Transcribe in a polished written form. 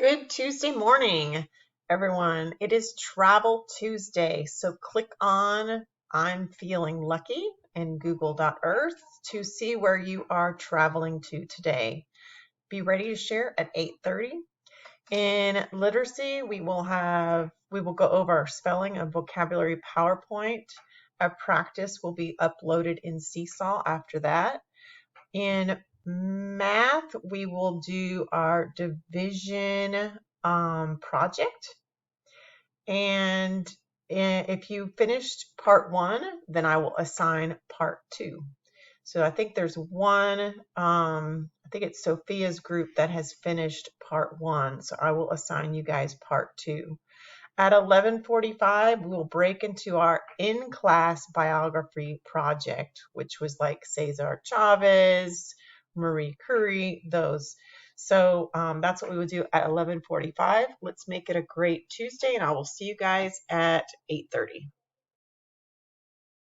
Good Tuesday morning, everyone. It is Travel Tuesday, so click on I'm Feeling Lucky in Google.Earth to see where you are traveling to today. Be ready to share at 8:30. In literacy, we will go over our spelling and vocabulary PowerPoint. A practice will be uploaded in Seesaw after that. In math, we will do our division project. And if you finished part one, then I will assign part two. So I think there's one, I think it's Sophia's group that has finished part one. So I will assign you guys part two. At 11:45, we will break into our in-class biography project, which was like Cesar Chavez, Marie Curie, those. So that's what we will do at 11:45. Let's make it a great Tuesday, and I will see you guys at 8:30.